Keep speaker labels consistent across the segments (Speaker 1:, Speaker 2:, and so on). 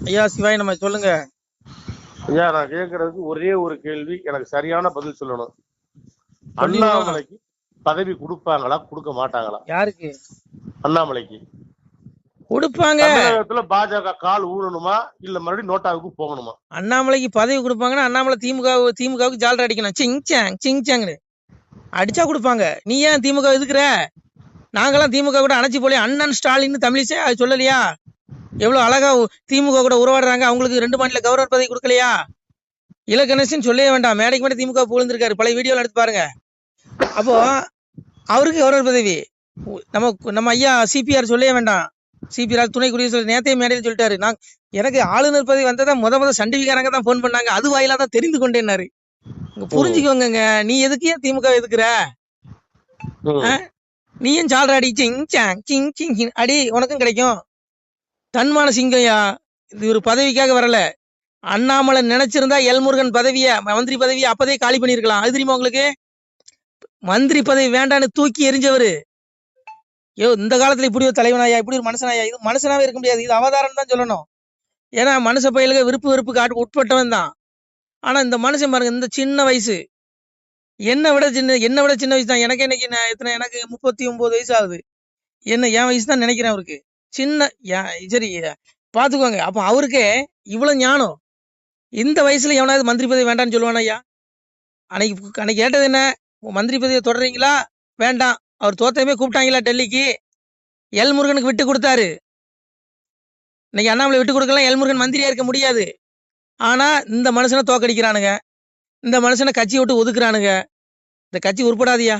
Speaker 1: ஐயா சிவாய் நம்ம சொல்லுங்க.
Speaker 2: ஐயா நான் கேட்கறதுக்கு ஒரே ஒரு கேள்வி, எனக்கு சரியான பதில் சொல்லணும்.
Speaker 1: சொல்லிடுவோம்.
Speaker 2: அண்ணாமலைக்கு பதவி கொடுப்பாங்களா கொடுக்க மாட்டாங்களா?
Speaker 1: யாருக்கு
Speaker 2: அண்ணாமலைக்கு
Speaker 1: கொடுப்பாங்க?
Speaker 2: தமிழகத்துல பாஜக கால் ஊழணுமா இல்ல மறுபடியும் நோட்டாவுக்கு போகணுமா?
Speaker 1: அண்ணாமலைக்கு பதவி கொடுப்பாங்கன்னா அண்ணாமலை திமுகவுக்கு ஜாலரா அடிக்கணும். சிங்சாங்னு அடிச்சா கொடுப்பாங்க. நீ ஏன் திமுக எதுக்குற? நாங்கெல்லாம் திமுக கூட அணைச்சி போல. அண்ணன் ஸ்டாலின் தமிழிசை அது சொல்லலையா? எவ்வளவு அழகா திமுக கூட உறவாடுறாங்க. அவங்களுக்கு 2 மாநில கவர்னர் பதவி கொடுக்கலையா? இலக்கணேசன் சொல்லவே வேண்டாம். மேடைக்கு மேடை திமுக புகழ்ந்திருக்காரு. பழைய வீடியோல எடுத்து பாருங்க. அப்போ அவருக்கு கவர்னர் பதவி. நம்ம ஐயா சிபிஆர் சொல்லவே வேண்டாம். சிபிஆர் துணை குடியரசு நேத்தைய மேடையில் சொல்லிட்டாரு, நான் எனக்கு ஆளுநர் பதவி வந்ததா முத சண்டிவிகாரங்க தான் போன் பண்ணாங்க, அது வாயிலா தான் தெரிந்து கொண்டேன்னாரு. புரிஞ்சுக்கோங்க. நீ எதுக்கு ஏன் திமுக எதுக்குற? நீ ஏன் ஜாலரா அடி சிங் அடி, உனக்கும் கிடைக்கும். தன்மான சிங்கையா, இது ஒரு பதவிக்காக வரல. அண்ணாமலை நினைச்சிருந்தா எல்முருகன் பதவிய மந்திரி பதவியை அப்பதே காலி பண்ணிருக்கலாம். அது தெரியுமா உங்களுக்கு? மந்திரி பதவி வேண்டான்னு தூக்கி எரிஞ்சவரு. இந்த காலத்துல இப்படி ஒரு தலைவனாயா, இப்படி ஒரு மனுஷனாயா? இது மனுஷனாவே இருக்க முடியாது. இது அவதாரம் தான் சொல்லணும். ஏன்னா மனுஷ பயிலுக்கு விருப்பு காட்டு உட்பட்டவன் தான். ஆனா இந்த மனுஷன் பாருங்க, இந்த சின்ன வயசு, என்னை விட சின்ன வயசு தான். எனக்கு இன்னைக்கு எத்தனை, எனக்கு 39 வயசு ஆகுது. என் வயசு தான் நினைக்கிறேன் அவருக்கு. சின்ன சரி பாத்துக்கோங்க. அப்ப அவருக்கே இவ்வளவு ஞானம். இந்த வயசுல எவனாவது மந்திரி பதவி வேண்டாம்னு சொல்லுவானா ஐயா? அன்னைக்கு கேட்டது என்ன? மந்திரி பதவியை தொடர்றீங்களா? வேண்டாம். அவர் தோத்தமே கூப்பிட்டாங்களா டெல்லிக்கு? எல்முருகனுக்கு விட்டு கொடுத்தாரு. இன்னைக்கு அண்ணாமலை விட்டு கொடுக்கலாம், எல்முருகன் மந்திரியா இருக்க முடியாது. ஆனா இந்த மனுஷனை தோக்கடிக்கிறானுங்க. இந்த மனுஷனை கட்சி விட்டு ஒதுக்குறானுங்க. இந்த கட்சி உருப்படாதியா,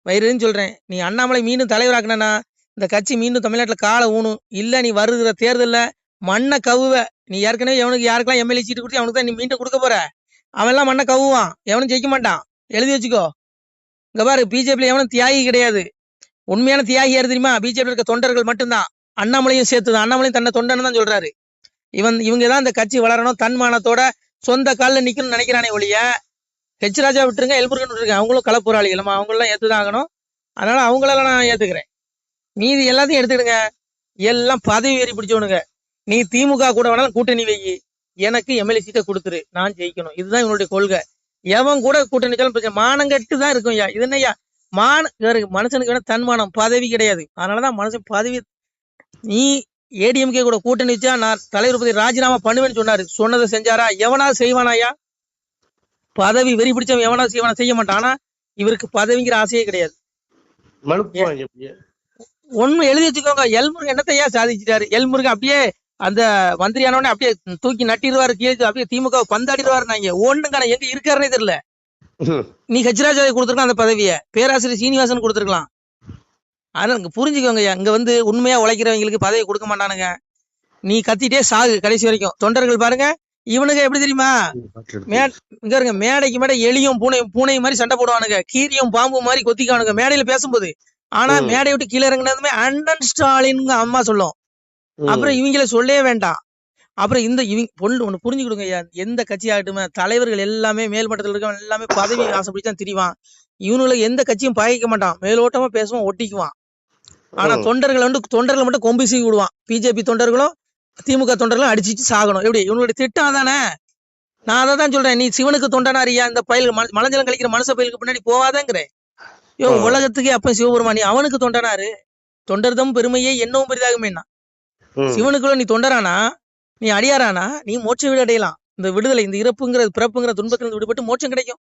Speaker 1: வயிறுன்னு சொல்றேன். நீ அண்ணாமலை மீண்டும் தலைவராக்கனா இந்த கட்சி மீண்டும் தமிழ்நாட்டில் காலை ஊணும். இல்ல நீ வருகிற தேர்தலில் மண்ணை கவுவ. நீ ஏற்கனவே யாருக்கெல்லாம் எம்எல்ஏ சீட்டு கொடுத்து அவனுக்கு தான் நீ மீண்டும் கொடுக்க போற. அவன் எல்லாம் மண்ணை கவுவான். எவனும் ஜெயிக்க மாட்டான். எழுதி வச்சுக்கோ. இங்க பாரு, பிஜேபியில் எவனும் தியாகி கிடையாது. உண்மையான தியாகி யாரு தெரியுமா? பிஜேபி இருக்க தொண்டர்கள் மட்டும்தான். அண்ணாமலையும் சேர்த்துதான். அண்ணாமலையும் தன்னை தொண்டன்னு தான் சொல்றாரு. இவங்க தான் இந்த கட்சி வளரணும், தன்மானத்தோட சொந்த காலில் நிக்கணும்னு நினைக்கிறானே ஒழிய, ஹெச் ராஜா விட்டுருங்க, எல்முருகன் விட்டுருங்க, அவங்களும் களப்போராளிகள். நம்ம அவங்களெல்லாம் ஏத்துதான் ஆகணும். அதனால அவங்களெல்லாம் நான் ஏத்துக்கிறேன். மீதி எல்லாத்தையும் எடுத்துக்கிடுங்க. எல்லாம் பதவி ஏறி பிடிச்சவனுங்க. நீ திமுக கூட வேணாலும் கூட்டணி வை, எனக்கு எம்எல்ஏ சீட்டை கொடுத்துரு, நான் ஜெயிக்கணும். இதுதான் இவனுடைய கொள்கை. எவன் கூட கூட்டணி மானங்கட்டு தான் இருக்கும். ஐயா இது என்னய்யா? மனுஷனுக்கு வேணா தன்மானம், பதவி கிடையாது. அதனாலதான் மனுஷன் பதவி. நீ ஏடிஎம்கே கூட கூட்டணி வச்சா நான் தலைவர் பதவி ராஜினாமா பண்ணுவேன்னு சொன்னாரு. சொன்னதை செஞ்சாரா? எவனாவது செய்வானாயா? பதவி வெறி பிடிச்சவன் எவனாவது செய்வானா? செய்ய மாட்டான். ஆனா இவருக்கு பதவிங்கிற ஆசையே கிடையாது. ஒண்ணு எழுதி வச்சுக்கோங்க. எல்முருகன் என்னத்தையா சாதிச்சிட்டாரு? எல்முருகன் அப்படியே அந்த மந்திரியானவனே அப்படியே தூக்கி நட்டிடுவாரு, கீழே அப்படியே திமுக பந்தாடிடுவாரு. நாங்க ஒண்ணுங்க எங்க இருக்காருன்னே தெரியல. நீ ஹெச்ராஜாவை கொடுத்துருக்கலாம் அந்த பதவியை, பேராசிரியர் சீனிவாசன் கொடுத்துருக்கலாம். அதனால புரிஞ்சுக்கோங்க. இங்க வந்து உண்மையா உழைக்கிறவங்களுக்கு பதவி கொடுக்க மாட்டானுங்க. நீ கத்திட்டே சாகு கடைசி வரைக்கும். தொண்டர்கள் பாருங்க, இவனுங்க எப்படி தெரியுமா? இங்க இருங்க, மேடைக்கு மேடை எலியும் பூனை மாதிரி சண்டை போடுவானுங்க, கீரியும் பாம்பு மாதிரி கொத்திக்கானுங்க மேடையில பேசும்போது. ஆனா மேடை விட்டு கீழே இறங்கினதுமே அண்ணன் ஸ்டாலின் அம்மா சொல்லும். அப்புறம் இவங்கள சொல்லவே வேண்டாம். அப்புறம் இவங்க ஒண்ணு புரிஞ்சுக்கிடுங்க. எந்த கட்சி ஆகட்டுமே, தலைவர்கள் எல்லாமே மேல்மட்டத்தில் இருக்கவன் எல்லாமே பதவி ஆசைப்படிச்சான் திரிவான். இவனுக்கு எந்த கட்சியும் பகைக்க மாட்டான். மேலோட்டமா பேசுவான், ஒட்டிக்குவான். ஆனா தொண்டர்கள் மட்டும் கொம்பு சீவி விடுவான். பிஜேபி தொண்டர்களும் திமுக தொண்டர்களும் அடிச்சுட்டு சாகணும். எப்படி? இவனுடைய திட்டம் தானே. நான் அதை தான் சொல்றேன். நீ சிவனுக்கு தொண்டனாரியா? இந்த பயிலுக்கு மலஞ்சலம் கழிக்கிற மனுஷ பயிலுக்கு பின்னாடி போவாதங்கிறேன். உலகத்துக்கே அப்ப சிவபெருமானி அவனுக்கு தொண்டனாரு. தொண்டர்தம் பெருமையே என்னவும் பெரிதாகுமேனா. சிவனுக்குள்ள நீ தொண்டரானா, நீ அடியாரானா, நீ மோட்ச வீடு அடையலாம். இந்த விடுதலை, இந்த பிறப்புங்கிற துன்பத்திலிருந்து விடுபட்டு மோட்சம் கிடைக்கும்.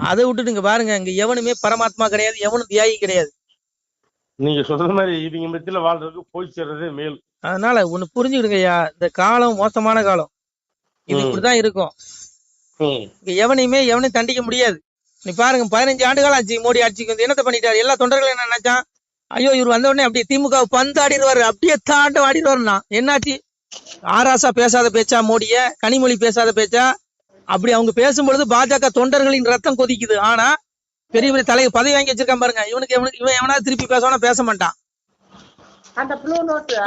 Speaker 1: அதை விட்டுட்டு இங்க பாருங்க, இங்க எவனுமே பரமாத்மா கிடையாது, எவனும் தியாகி கிடையாது.
Speaker 2: நீங்க சொல்ற மாதிரி இவங்க மத்தியில வாழ்றதுக்கு போய் சேர்றதே மேல்.
Speaker 1: அதனால ஒண்ணு புரிஞ்சுக்கிடுங்கய்யா, இந்த காலம் மோசமான காலம். இது இப்படிதான் இருக்கும். எவனையும் தண்டிக்க முடியாது. நீ பாருங்க, 15 ஆண்டுகள் ஆச்சு மோடி ஆட்சிக்கு வந்து என்னத்தை பண்ணிட்டாரு? எல்லா தொண்டர்களும் என்ன நினைச்சான்? ஐயோ இவர் வந்த உடனே அப்படியே திமுக பந்தாடிடுவாரு, அப்படியே தாண்டம் ஆடிடுவாருன்னா என்னாச்சு? ஆராசா பேசாத பேச்சா மோடிய, கனிமொழி பேசாத பேச்சா? அப்படி அவங்க பேசும்பொழுது பாஜக தொண்டர்களின் ரத்தம் கொதிக்குது. ஆனா பெரிய பெரிய தலைவர் பதவி வாங்கி வச்சிருக்கான் பாருங்க, இவன் எவனாவது திருப்பி பேசவானா? பேச மாட்டான்.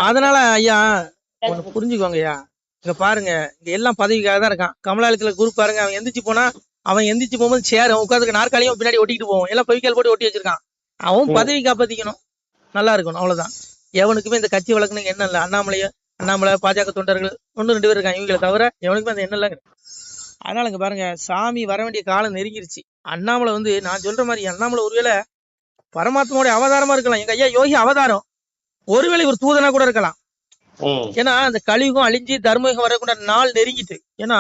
Speaker 1: அதனால ஐயா ஒண்ணு புரிஞ்சுக்கோங்க ஐயா, இங்க பாருங்க, இங்க எல்லாம் பதவிக்காக தான் இருக்கான். கமலாலயத்துல குரூப் பாருங்க, அவன் எந்திரிச்சு போகும்போது சேர் உட்காந்துக்கு நாற்காலியும் பின்னாடி ஒட்டிட்டு போவோம். எல்லாம் பவிக்கால் போட்டு ஒட்டி வச்சிருக்கான். அவன் பதவி காப்பாத்திக்கணும், நல்லா இருக்கணும், அவ்வளவுதான். எவனுக்குமே இந்த கட்சி வழக்குன்னு என்ன இல்லை. அண்ணாமலையோ அண்ணாமலை பாஜக தொண்டர்கள் 1-2 பேர் இருக்காங்க. இவங்களை தவிர எவனுக்குமே அந்த எண்ணம் இல்லைங்க. அதனால இங்க பாருங்க, சாமி வர வேண்டிய காலம் நெருங்கிருச்சு. அண்ணாமலை வந்து நான் சொல்ற மாதிரி அண்ணாமலை ஒருவேளை பரமாத்மாவுடைய அவதாரமா இருக்கலாம். எங்க ஐயா யோகி அவதாரம். ஒருவேளை ஒரு தூதனா கூட இருக்கலாம். ஏன்னா அந்த கலியுகம் அழிஞ்சு தர்மயுகம் வரக்கூடிய நாள் நெருங்கிட்டு. ஏன்னா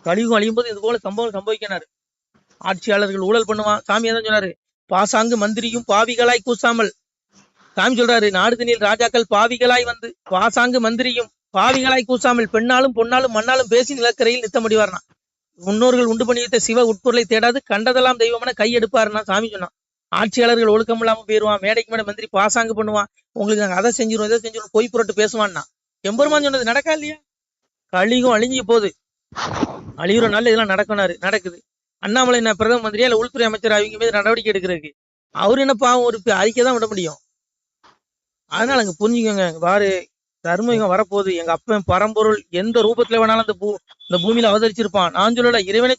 Speaker 1: கலியுகம் அழியும் போது இது போல சம்பவம் சம்பவிக்கிறாரு. ஆட்சியாளர்கள் ஊழல் பண்ணுவான். சாமி தான் சொன்னாரு, பாசாங்கு மந்திரியும் பாவிகளாய் கூசாமல். சாமி சொல்றாரு, நாடு தண்ணியில் ராஜாக்கள் பாவிகளாய் வந்து பாசாங்கு மந்திரியும் பாவிகளாய் கூசாமல் பெண்ணாலும் பொன்னாலும் மண்ணாலும் பேசி நிலக்கரையில் நித்த முடிவார்னா. முன்னோர்கள் உண்டு பண்ணி வைத்த சிவ உட்பொருளை தேடாது கண்டதெல்லாம் தெய்வமான கை எடுப்பாருன்னா சாமி சொன்னான். ஆட்சியாளர்கள் ஒழுக்கம் இல்லாம போயிருவான். மேடைக்கு மேடை மந்திரி பாசாங்கு பண்ணுவான். உங்களுக்கு நாங்க அதை செஞ்சிருவோம் இதை செஞ்சிருவோம் பொய் புரட்டு பேசுவான்னா. எம்பெருமான் சொன்னது நடக்கா இல்லையா? கலியுகம் அழிஞ்சு போகுது. அழியுற நாள் இதெல்லாம் நடக்குது. அண்ணாமலை என்ன பிரதம மந்திரியா இல்ல உள்துறை அமைச்சர் அவங்க மீது நடவடிக்கை எடுக்கிறதுக்கு? அவரு என்ன பாவம், ஒரு அறிக்கை தான் விட முடியும். அதனால அங்க புரிஞ்சுக்கோங்க, பாரு தர்மயுகம் வரப்போகுது. எங்க அப்பன் பரம்பொருள் எந்த ரூபத்துல வேணாலும் இந்த பூமியில அவதரிச்சிருப்பான். நான் சொல்லல, இறைவனை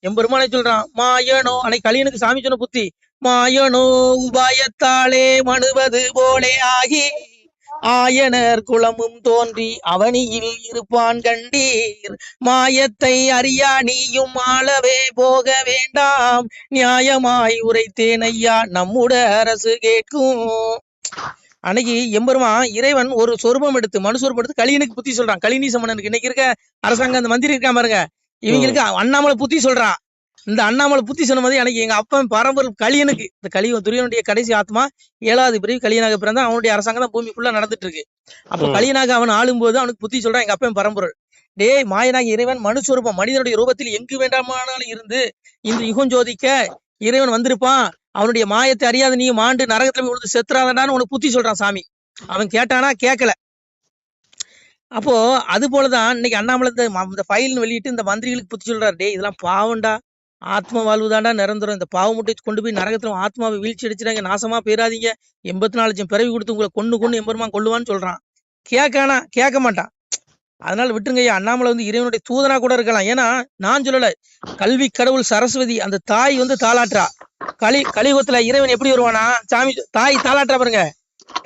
Speaker 1: எம்பெருமானை சொல்றான். மாயனோ அன்னைக்கு கலியனுக்கு சாமி சொன்ன புத்தி, மாயனோ உபாயத்தாலே மனுவது போலே ஆகி ஆயனர் குலமும் தோன்றி அவனியில் இருப்பான் கண்டீர். மாயத்தை அறியா நீயும் ஆளவே போக வேண்டாம், நியாயமாய் உரைத்தேன் ஐயா நம்முட அரசு கேட்கும். அன்னைக்கு எம்பெருமான் இறைவன் ஒரு சொரூபம் எடுத்து மனு சொரூபம் எடுத்து கலியனுக்கு புத்தி சொல்றான். கலினீச மன்னனுக்கு இன்னைக்கு இருக்க அரசாங்கம் அந்த மந்திரி இருக்கா பாருங்க, இவங்களுக்கு அண்ணாமலை புத்தி சொல்றான். இந்த அண்ணாமலை புத்தி சொன்ன மாதிரி எனக்கு எங்க அப்பன் பரம்பொருள் கலியனுக்கு, இந்த கலியுகம் துரியனுடைய கடைசி ஆத்மா 7வது பிரிவு கலியனாக பிறந்தா அவனுடைய அரசாங்கம் தான் பூமி ஃபுல்லா நடந்துட்டு இருக்கு. அப்ப கலியனாக அவன் ஆளும்போது அவனுக்கு புத்தி சொல்றான் எங்க அப்பன் பரம்பொருள். டேய் மாயனாக இறைவன் மனுஸ்வரூபம் மனிதனுடைய ரூபத்தில் எங்கு வேண்டாமானாலும் இருந்து இந்த யுகம் ஜோதிக்க இறைவன் வந்திருப்பான். அவனுடைய மாயத்தை அறியாத நீ மாண்டு நரகத்துல போய் விழுந்து செத்துறாதான்னு உனக்கு புத்தி சொல்றான் சாமி. அவன் கேட்டானா? கேட்கல. அப்போ அது போலதான் இன்னைக்கு அண்ணாமலை இந்த ஃபைல்னு வெளியிட்டு இந்த மந்திரிகளுக்கு புத்தி சொல்றாரு. டே இதெல்லாம் பாவண்டா, ஆத்ம வாழ்வுதாண்டா நிரந்தரம். இந்த பாவ முட்டை கொண்டு போய் நரகத்துல ஆத்மாவை வீழ்ச்சி அடிச்சிடாங்க, நாசமா போயிடாதீங்க, 84 லட்சம் பிறவி கொடுத்து உங்களை கொண்டு எம்பெருமான் கொள்ளுவான்னு சொல்றான். கேட்க மாட்டான். அதனால விட்டுருங்க ஐயா. அண்ணாமலை வந்து இறைவனுடைய தூதனா கூட இருக்கலாம். ஏன்னா நான் சொல்லல, கல்வி கடவுள் சரஸ்வதி அந்த தாய் வந்து தாளாற்றா. கலியுகத்துல இறைவன் எப்படி வருவானா? சாமி தாய் தாளாற்றா பாருங்க.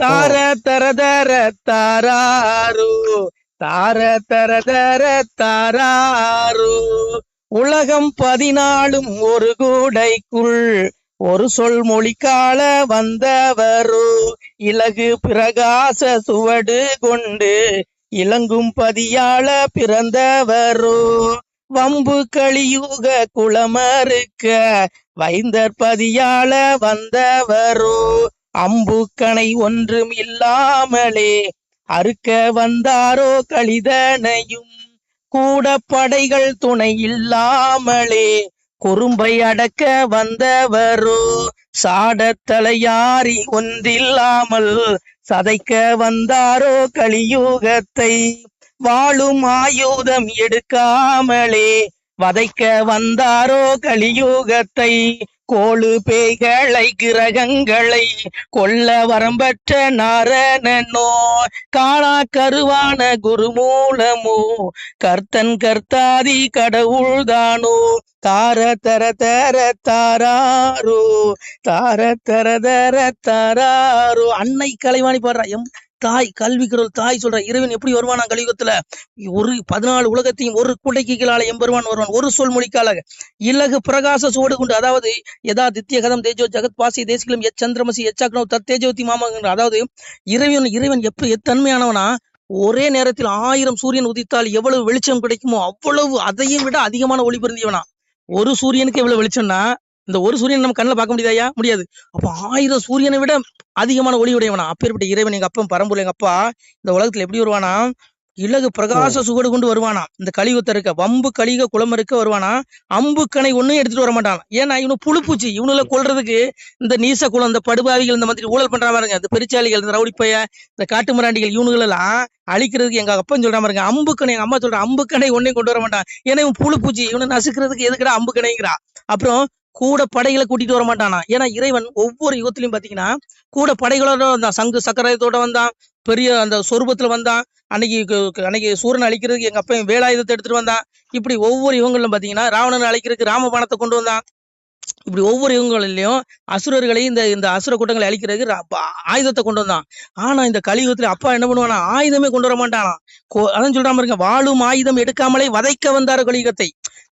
Speaker 1: தார தர தர தாராரு தார தர தர தாராரு உலகம் 14 ஒரு கூடைக்குள் ஒரு சொல் மொழிக்கால வந்தவரு இலகு பிரகாச சுவடு கொண்டு இளங்கும் பதியாள பிறந்தவரு வம்பு கலியுக குளமறுக்க வைந்தர் பதியாள வந்தவரு அம்புக்கணை ஒன்றும் இல்லாமலே அறுக்க வந்தாரோ கலிதனையும் கூட படைகள் துணை இல்லாமலே குறும்பை அடக்க வந்தவரோ சாடத்தலையாரி ஒன்றில்லாமல் சதைக்க வந்தாரோ கலியுகத்தை வாழும் ஆயுதம் எடுக்காமலே வதைக்க வந்தாரோ கலியுகத்தை கோளு பேய்களை கிரகங்களை கொல்ல வரம்பற்ற நாரணனோ காணா கருவான குருமூலமோ கர்த்தன் கர்த்தாதி கடவுள்தானோ தார தர தர தாராரோ தார தர தர தாராரோ. அன்னை கலைவாணி பாடுறா. தாய் கல்வி கடவுள் தாய் சொல்ற இறைவன் எப்படி வருவானா கலியுகத்துல? ஒரு 14 உலகத்தையும் ஒரு குடைக்கு கீழால எம்பெருமான் வருவான். ஒரு சொல் மொழிக்கால இலகு பிரகாச சுவடு கொண்டு, அதாவது எதா தித்ய கதம் தேஜோ ஜகத் பாசி தேசிகளும் சந்திரமசி எச்சாக்கனோ தத் தேஜோதி மாமாங்கிற, அதாவது இறைவன் எப்ப எத்தன்மையானவனா ஒரே நேரத்தில் 1000 சூரியன் உதித்தால் எவ்வளவு வெளிச்சம் கிடைக்குமோ அவ்வளவு அதையும் விட அதிகமான ஒளி பொருந்தியவனா. ஒரு சூரியனுக்கு எவ்வளவு வெளிச்சம்னா இந்த ஒரு சூரியன் நம்ம கண்ணில் பார்க்க முடியாதா? முடியாது. அப்ப 1000 சூரியனை விட அதிகமான ஒளி உடையவனா. அப்பேற்பட்ட இறைவன் எங்க அப்பன் பரம்பொருள் எங்க அப்பா இந்த உலகத்துல எப்படி வருவானா? இலகு பிரகாச சுவடு கொண்டு வருவானா. இந்த கலியுகத்தை இருக்க வம்பு கலிக குளம் இருக்க வருவானா. அம்புக்கணை ஒன்னும் எடுத்துட்டு வர மாட்டான். ஏன்னா இவனு புழுப்பூச்சி, இவனுல கொள்றதுக்கு இந்த நீச குளம், இந்த படுபாவிகள், இந்த மாதிரி ஊழல் பண்ற பாருங்க, இந்த பெருச்சாளிகள், இந்த ரவுடிப்பைய, இந்த காட்டு மிராண்டிகள், இவனுகள் எல்லாம் அழிக்கிறதுக்கு எங்க அப்பன் சொல்ற பாருங்க அம்புக்கணை. எங்க அம்மா சொல்ற அம்புக்கணை ஒன்னையும் கொண்டு வர மாட்டான். ஏன்னா இவன் புழுப்பூச்சி, இவனை நசுக்கிறதுக்கு எதுக்கடா அம்புக்கணைங்கிறா. அப்புறம் கூட படைகளை கூட்டிட்டு வர மாட்டானா. ஏன்னா இறைவன் ஒவ்வொரு யுகத்திலையும் பாத்தீங்கன்னா கூட படைகளோட வந்தான். சங்கு சக்கரத்தோட வந்தான், பெரிய அந்த சொரூபத்துல வந்தான். அன்னைக்கு சூரனை அழிக்கிறதுக்கு எங்க அப்பன் வேலாயுதத்தை எடுத்துட்டு வந்தான். இப்படி ஒவ்வொரு யுகங்களும் பாத்தீங்கன்னா ராவணனை அழிக்கிறதுக்கு ராமபாணத்தை கொண்டு வந்தான். இப்படி ஒவ்வொரு யுகங்களிலையும் அசுரர்களையும் இந்த இந்த அசுர கூட்டங்களை அழிக்கிறதுக்கு ஆயுதத்தை கொண்டு வந்தான். ஆனா இந்த கலியுகத்துல அப்பா என்ன பண்ணுவானா, ஆயுதமே கொண்டு வர மாட்டானா. அதான் சொல்றாம இருக்க, வாழும் ஆயுதம் எடுக்காமலே வதைக்க வந்தாரு கலியுகத்தை.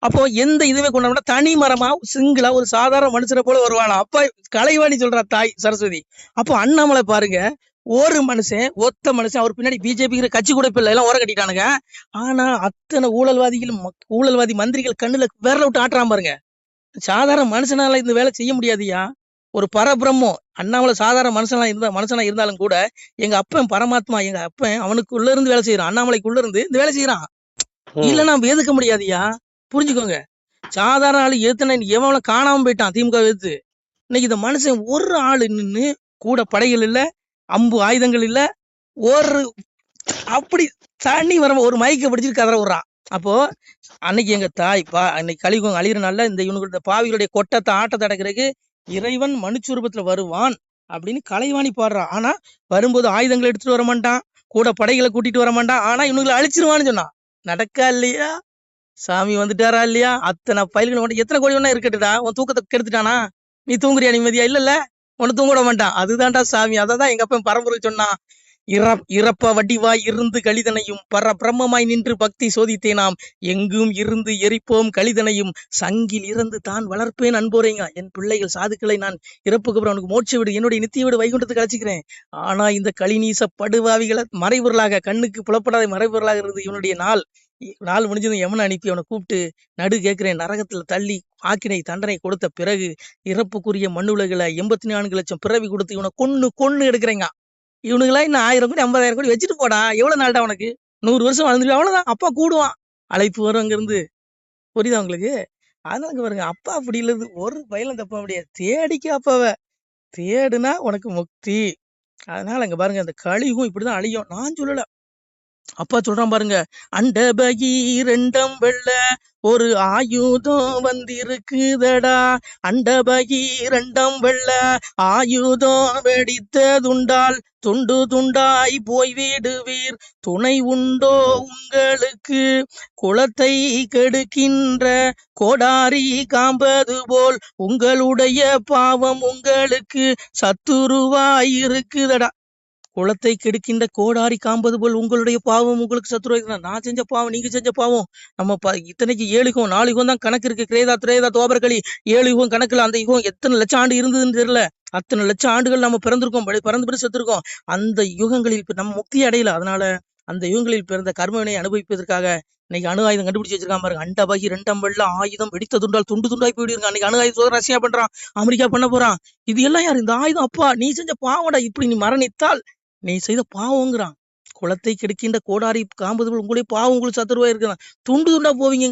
Speaker 1: அப்போ எந்த இதுவே கொண்டு வர தனி மரமா சிங்கிளா ஒரு சாதாரண மனுஷனை போல வருவானா. அப்பா கலைவாணி சொல்றா தாய் சரஸ்வதி. அப்போ அண்ணாமலை பாருங்க, ஒரு மனுஷன் ஒத்த மனுஷன், அவர் பின்னாடி பிஜேபி கட்சி கூட இப்ப எல்லாம் ஓர கட்டிட்டானுங்க. ஆனா அத்தனை ஊழல்வாதி மந்திரிகள் கண்ணுல விரல விட்டு ஆட்டுறான் பாருங்க. சாதாரண மனுஷனால இந்த வேலை செய்ய முடியாதுயா. ஒரு பரபிரம்மம் அண்ணாமலை சாதாரண மனுஷனா இருந்தாலும் கூட எங்க அப்பன் பரமாத்மா, எங்க அப்பன் அவனுக்குள்ள இருந்து வேலை செய்யறான், அண்ணாமலைக்குள்ள இருந்து இந்த வேலை செய்யறான். இல்ல நம்ம எதுக்க முடியாதுயா, புரிஞ்சுக்கோங்க. சாதாரண ஆளு எதுனா எவன் காணாம போயிட்டான் திமுக எதிர்த்து. இன்னைக்கு இந்த மனுஷன் ஒரு ஆளு நின்று கூட படைகள் இல்ல, அம்பு ஆயுதங்கள் இல்ல, ஒரு அப்படி தண்ணி வர ஒரு மைக்க பிடிச்சிட்டு கதற விடுறான். அப்போ அன்னைக்கு எங்க தாய் அன்னைக்கு கலியுகம் அழிகிற நாள்ல இந்த பாவிகளுடைய கொட்டத்தை ஆட்டத்தை அடக்கிறதுக்கு இறைவன் மனுச்சுரூபத்துல வருவான் அப்படின்னு கலைவாணி பாடுறா. ஆனா வரும்போது ஆயுதங்களை எடுத்துட்டு வர மாட்டான், கூட படைகளை கூட்டிட்டு வர மாட்டான். ஆனா இவனுங்களை அழிச்சிருவான்னு சொன்னான். நடக்கா இல்லையா? சாமி வந்துட்டாரா இல்லையா? அத்தனை பயில்கள் மட்டும் எத்தனை கோடி ஒண்ணா இருக்கட்டுடா, உன் தூக்கத்தை கெடுத்துட்டானா? நீ தூங்குறியா நிம்மதியா? இல்ல உன்னை தூங்க விட மாட்டான். அதுதான்டா சாமி. அததான் எங்க அப்பன் பரம்பரை சொன்னான். இறப்ப வடிவாய் இருந்து கலிதனையும் பிரம்மமாய் நின்று பக்தி சோதித்தேனாம், எங்கும் இருந்து எரிப்போம் கலிதனையும் சங்கில் இறந்து தான் வளர்ப்பேன் அன்போரேங்க. என் பிள்ளைகள் சாதுக்களை நான் இறப்புக்கு அப்புறம் அவனுக்கு மோட்ச விடு, என்னுடைய நித்திய விடு வைகுண்டத்துக்கு அழைச்சிக்கிறேன். ஆனா இந்த கலிநீச படுவாவிகளை மறைபொருளாக, கண்ணுக்கு புலப்படாத மறைபொருளாக இருந்து இவனுடைய நாள் முடிஞ்சதும் எவனை அனுப்பி அவனை கூப்பிட்டு நடு கேட்கிறேன், நரகத்துல தள்ளி ஆக்கினை தண்டனை கொடுத்த பிறகு இறப்புக்குரிய மண்ணுலகளை 84 லட்சம் பிறவி கொடுத்து இவனை கொன்னு எடுக்கிறேங்க. இவனுங்களா இன்னும் 1000 கோடி 50,000 கோடி வச்சுட்டு போடா, எவ்வளவு நாள்டா உனக்கு? 100 வருஷம் வாழ்ந்துருவா, அவ்வளவுதான். அப்பா கூடுவான், அழைப்பு வரும் அங்க இருந்து. புரியுதா உங்களுக்கு? அதனால பாருங்க, அப்பா அப்படி இல்லது ஒரு பயிலும் தப்ப முடியாது. தேடிக்க அப்பாவ தேடுனா உனக்கு முக்தி. அதனால அங்க பாருங்க, அந்த கலியுகம் இப்படிதான் அழியும். நான் சொல்லல, அப்பா சொல்றான் பாருங்க, அண்ட பகீரண்டம் வெள்ள ஒரு ஆயுதம் வந்திருக்குதடா, அண்ட பகீரண்டம் வெள்ள ஆயுதம் வெடித்ததுண்டால் துண்டு துண்டாய் போய் விடுவீர், துணை உண்டோ உங்களுக்கு? குலத்தை கெடுக்கின்ற கோடாரி காம்பது போல் உங்களுடைய பாவம் உங்களுக்கு சத்துருவாய் இருக்குதடா. குளத்தை கெடுக்கின்ற கோடாரி காம்பது போல் உங்களுடைய பாவம் உங்களுக்கு சத்துருவாய். நான் செஞ்ச பாவம், நீங்க செஞ்ச பாவம். நம்ம இத்தனைக்கு 7 யுகம் 4 யுகம் தான் கணக்கு இருக்கு. கிரேதா திரேதா தோபர்களி 7 யுகம் கணக்குல அந்த யுகம் எத்தனை லட்சம் ஆண்டு இருந்ததுன்னு தெரியல. அத்தனை லட்சம் ஆண்டுகள் நம்ம பிறந்திருக்கோம், பிறந்து செத்துருக்கோம். அந்த யுகங்களில் நம்ம முக்தி அடையல. அதனால அந்த யுகங்களில் பிறந்த கர்மவினை அனுபவிப்பதற்காக இன்னைக்கு அணு ஆயுதம் கண்டுபிடிச்சு வச்சிருக்கான் பாருங்க. அண்டபகி 2 வெள்ள ஆயுதம் வெடித்ததுண்டால் துண்டு துண்டாய் போயிடுங்க. அன்னைக்கு அணு ஆயுதம் ரஷ்யா பண்றான், அமெரிக்கா பண்ண போறான். இது எல்லாம் யாரு? இந்த ஆயுதம் அப்பா நீ செஞ்ச பாவடா. இப்படி நீ மரணித்தால் நீ செய்த பாவங்கிறான். குளத்தை கெடுக்கின்ற கோடாரி காம்பது போல் உங்களுடைய பாவம் உங்களுக்கு சத்துருவா இருக்குதான். துண்டு துண்டா போவீங்க,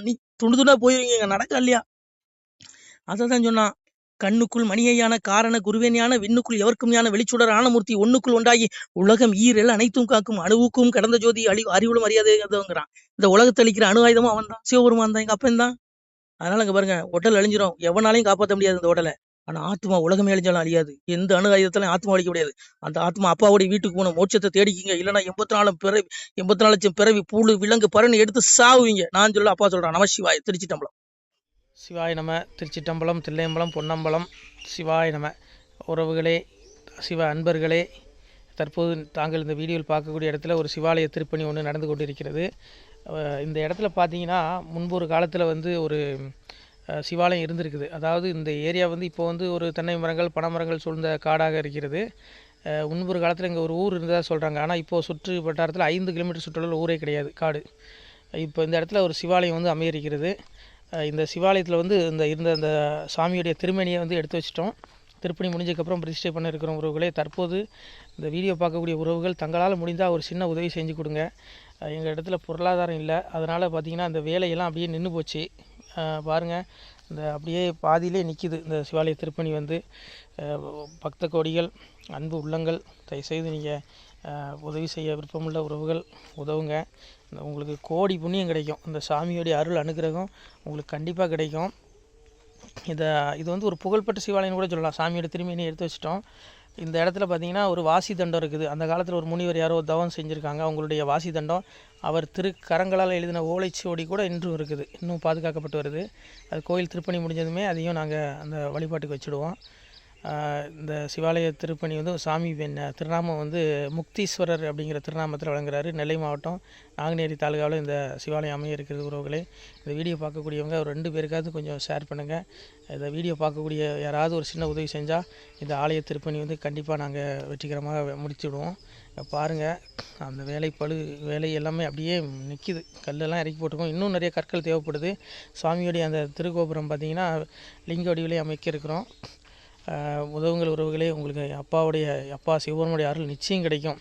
Speaker 1: நீ துண்டு துண்டா போயிருவீங்க. நடக்க இல்லையா? அதான் சொன்னான், கண்ணுக்குள் மணியையான காரண குருவேனியான விண்ணுக்குள் எவர்க்கும் யான வெளிச்சுடர் ஆனமூர்த்தி ஒண்ணுக்குள் ஒன்றாகி உலகம் ஈரல் அனைத்தும் காக்கும் அணுவுக்கும் கடந்த ஜோதி அறிவுளும் அறியாதேங்கிறான். இந்த உலகத்தை அளிக்கிற அணு ஆயுதமும் அவன் தான், சிவபெருமான் தான், எங்க அப்பன் தான். அதனால அங்க பாருங்க, உடல் அழிஞ்சிரும், எவனாலையும் காப்பாற்ற முடியாது இந்த உடலை. ஆனா ஆத்மா உலகமே அழிஞ்சாலும் அழியாது. எந்த அணு ஆயுதத்தாலும் ஆத்மா அழிக்க முடியாது. அந்த ஆத்மா அப்பாவுடைய வீட்டுக்கு போகணும், மோட்சத்தை தேடிக்கிங்க. இல்லைன்னா 84 லட்சம் பிறவி பூடு விலங்கு பறன்னு எடுத்து சாவுவீங்க. நான் சொல்ல, அப்பா சொல்றான். நமசிவாய. திருச்சிட்டம்பலம்.
Speaker 3: சிவாய நம. திருச்சிட்டம்பலம், தில்லையம்பலம், பொன்னம்பலம். சிவாய நம. உறவுகளே, சிவ அன்பர்களே, தற்போது தாங்கள் இந்த வீடியோவில் பார்க்கக்கூடிய இடத்துல ஒரு சிவாலய திருப்பணி ஒன்று நடந்து கொண்டிருக்கிறது. இந்த இடத்துல பார்த்தீங்கன்னா, முன்பு ஒரு காலத்தில் ஒரு சிவாலயம் இருந்திருக்குது. அதாவது இந்த ஏரியா இப்போ ஒரு தென்னை மரங்கள் பனை மரங்கள் சூழ்ந்த காடாக இருக்கிறது. முன்பொரு காலத்தில் இங்கே ஒரு ஊர் இருந்ததாக சொல்கிறாங்க. ஆனால் இப்போது சுற்று வட்டாரத்தில் 5 கிலோமீட்டர் சுற்றுலாவில் ஊரே கிடையாது, காடு. இப்போ இந்த இடத்துல ஒரு சிவாலயம் அமையிருக்கிறது. இந்த சிவாலயத்தில் இருந்த அந்த சாமியுடைய திருமணியை எடுத்து வச்சிட்டோம். திருப்பணி முடிஞ்சதுக்கப்புறம் பிரதிஷ்டை பண்ண இருக்கிற உறவுகளே, தற்போது இந்த வீடியோ பார்க்கக்கூடிய உறவுகள் தங்களால் முடிந்தால் ஒரு சின்ன உதவி செஞ்சு கொடுங்க. எங்கள் இடத்துல பொருளாதாரம் இல்லை. அதனால் பார்த்திங்கன்னா அந்த வேலையெல்லாம் அப்படியே நின்று போச்சு. பாருங்கள், இந்த அப்படியே பாதியிலே நிற்கிது இந்த சிவாலய திருப்பணி. பக்த கோடிகள், அன்பு உள்ளங்கள், தயவுசெய்து நீங்கள் உதவி செய்ய விருப்பமுள்ள உறவுகள் உதவுங்க. உங்களுக்கு கோடி புண்ணியம் கிடைக்கும். இந்த சாமியோடைய அருள் அனுகிரகம் உங்களுக்கு கண்டிப்பாக கிடைக்கும். இது ஒரு புகழ்பெற்ற சிவாலயம்னு கூட சொல்லலாம். சாமியோட திருமணியை எடுத்து வச்சிட்டோம். இந்த இடத்துல பார்த்தீங்கன்னா ஒரு வாசி தண்டம் இருக்குது. அந்த காலத்தில் ஒரு முனிவர் யாரோ தவம் செஞ்சுருக்காங்க. அவங்களுடைய வாசி தண்டம் அவர் திருக்கரங்களால் எழுதின ஓலைச்சுவடி கூட இன்றும் இருக்குது, இன்னும் பாதுகாக்கப்பட்டு வருது. அது கோயில் திருப்பணி முடிஞ்சதுமே அதையும் நாங்கள் அந்த வழிபாட்டுக்கு வச்சுடுவோம். இந்த சிவாலய திருப்பணி வந்து சாமி திருநாமம் வந்து முக்தீஸ்வரர் அப்படிங்கிற திருநாமத்தில் வழங்குறாரு. நெல்லை மாவட்டம் நாங்குநேரி தாலுகாவில் இந்த சிவாலயம் அமைய இருக்கிறது. உறவுகளே, இந்த வீடியோ பார்க்கக்கூடியவங்க ஒரு 2 பேருக்காவது கொஞ்சம் ஷேர் பண்ணுங்கள். இந்த வீடியோ பார்க்கக்கூடிய யாராவது ஒரு சின்ன உதவி செஞ்சால் இந்த ஆலய திருப்பணி வந்து கண்டிப்பாக நாங்கள் வெற்றிகரமாக முடிச்சுடுவோம். பாருங்கள், அந்த வேலை எல்லாமே அப்படியே நிற்கிது. கல்லெல்லாம் இறக்கி போட்டிருக்கோம். இன்னும் நிறைய கற்கள் தேவைப்படுது. சுவாமியோடைய அந்த திருக்கோபுரம் பார்த்திங்கன்னா லிங்க வடிவிலே அமைக்க இருக்கிறோம். உதவுங்கள் உறவுகளே. உங்களுக்கு அப்பா சிவபெருமானுடைய அருள் நிச்சயம் கிடைக்கும்.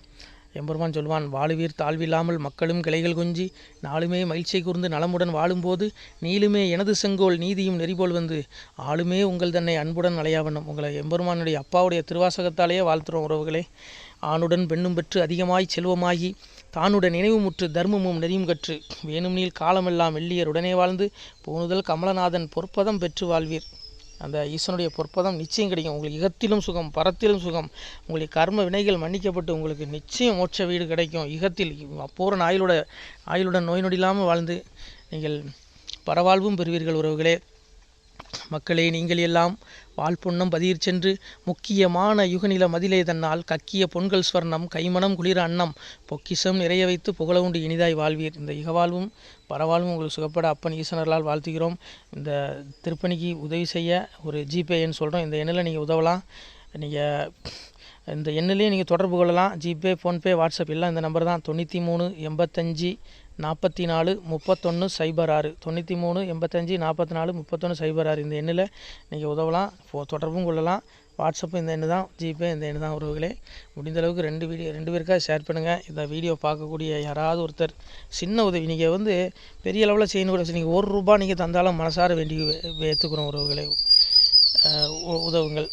Speaker 3: எம்பெருமான் சொல்வான், வாழுவீர் தாழ்வில்லாமல் மக்களும் கிளைகள் கொஞ்சி நாளுமே மகிழ்ச்சியை கூர்ந்து நலமுடன் வாழும்போது நீளுமே எனது செங்கோல் நீதியும் நெறிபோல் வந்து ஆளுமே உங்கள் தன்னை அன்புடன் அலையாவண்ணம். உங்களை எம்பெருமானுடைய அப்பாவுடைய திருவாசகத்தாலேயே வாழ்த்துறோம் உறவுகளே. ஆணுடன் பெண்ணும் பெற்று அதிகமாய் செல்வமாகி தானுடன் நினைவுமுற்று தர்மமும் நெறியும் கற்று வேணும் நீள் காலமெல்லாம் வெள்ளியர் உடனே வாழ்ந்து போனுதல் கமலநாதன் பொற்பதம் பெற்று வாழ்வீர். அந்த ஈசனுடைய பொற்பதம் நிச்சயம் கிடைக்கும். உங்களுக்கு இகத்திலும் சுகம், பரத்திலும் சுகம். உங்களுக்கு கர்ம வினைகள் மன்னிக்கப்பட்டு உங்களுக்கு நிச்சயம் மோட்ச வீடு கிடைக்கும். இகத்தில் பூரண ஆயுளுடன் நோய் நொடி இல்லாமல் வாழ்ந்து நீங்கள் பரவாழ்வும் பெறுவீர்கள் உறவுகளே. மக்களே, நீங்கள் எல்லாம் வாழ்பொன்னம் பதியிற் சென்று முக்கியமான யுகநில மதிலே தன்னால் கக்கிய பொன்கள் ஸ்வர்ணம் கைமணம் குளிர அன்னம் பொக்கிஷம் நிறைய வைத்து புகழ உண்டு இனிதாய் வாழ்வீர். இந்த இகவாழ்வும் பரவாழ்வும் உங்களுக்கு சுகப்பட அப்பன் ஈசனர்களால் வாழ்த்துகிறோம். இந்த திருப்பணிக்கு உதவி செய்ய ஒரு ஜிபே எண் சொல்கிறோம். இந்த எண்ணில் நீங்கள் உதவலாம். நீங்கள் இந்த எண்ணிலே நீங்கள் தொடர்பு கொள்ளலாம். ஜிபே, ஃபோன்பே, வாட்ஸ்அப் எல்லாம் இந்த நம்பர் தான். 93 85 44 31 06 93 85 44 31 06. இந்த எண்ணில் நீங்கள் உதவலாம், தொடர்பும் கொள்ளலாம். வாட்ஸ்அப்பு இந்த எண்ணு தான், ஜிபே இந்த எண்ணு தான் உறவுகளே. முடிந்த அளவுக்கு 2 பேருக்காக ஷேர் பண்ணுங்கள். இந்த வீடியோ பார்க்கக்கூடிய யாராவது ஒருத்தர் சின்ன உதவி, நீங்கள் வந்து பெரிய அளவில் செய்யணும் கூட, நீங்கள் ₹1 நீங்கள் தந்தாலும் மனசார வேண்டி ஏற்றுக்கிறோம் உறவுகளே. உதவுங்கள்.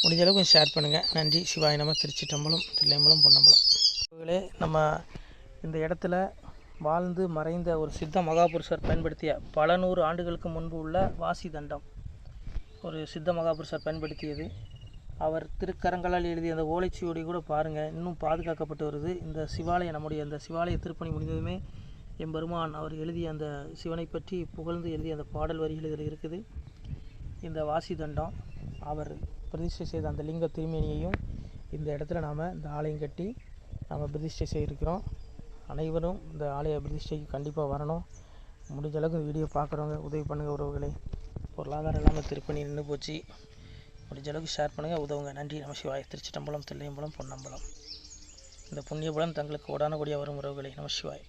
Speaker 3: முடிஞ்ச அளவுக்கு ஷேர் பண்ணுங்கள். நன்றி. சிவாய நம. திருச்சிட்டம்பலம், தில்லையம்பலம், பொன்னம்பலம். உறவுகளே, நம்ம இந்த இடத்துல வாழ்ந்து மறைந்த ஒரு சித்த மகாபுருஷர் பயன்படுத்திய பல 100 ஆண்டுகளுக்கு முன்பு உள்ள வாசி தண்டம் ஒரு சித்த மகாபுருஷர் பயன்படுத்தியது. அவர் திருக்கரங்களால் எழுதிய அந்த ஓலைச்சுவடி கூட பாருங்கள், இன்னும் பாதுகாக்கப்பட்டு வருது. இந்த சிவாலயம், நம்முடைய இந்த சிவாலய திருப்பணி முடிந்ததுமே எம்பெருமான் அவர் எழுதிய அந்த சிவனை பற்றி புகழ்ந்து எழுதிய அந்த பாடல் வரிகள் இதில் இருக்குது. இந்த வாசி தண்டம் அவர் பிரதிஷ்டை செய்த அந்த லிங்க திருமேனியையும் இந்த இடத்துல நாம் இந்த ஆலயம் கட்டி நாம் பிரதிஷ்டை செய்திருக்கிறோம். அனைவரும் இந்த ஆலய பிரதிஷ்டைக்கு கண்டிப்பாக வரணும். முடிஞ்ச அளவுக்கு இந்த வீடியோ பார்க்குறவங்க உதவி பண்ணுங்கள் உறவுகளை. பொருளாதாரம் இல்லாமல் திருப்பணி நின்று போச்சு. முடிஞ்ச அளவுக்கு ஷேர் பண்ணுங்கள், உதவுங்க. நன்றி. நம சிவாய. திருச்சிட்டம்பலம், தில்லையம்பலம், பொன்னம்பலம். இந்த புண்ணியபலம் தங்களுக்கு கோடான கோடியாக வரும் உறவுகளை. நம சிவாய்.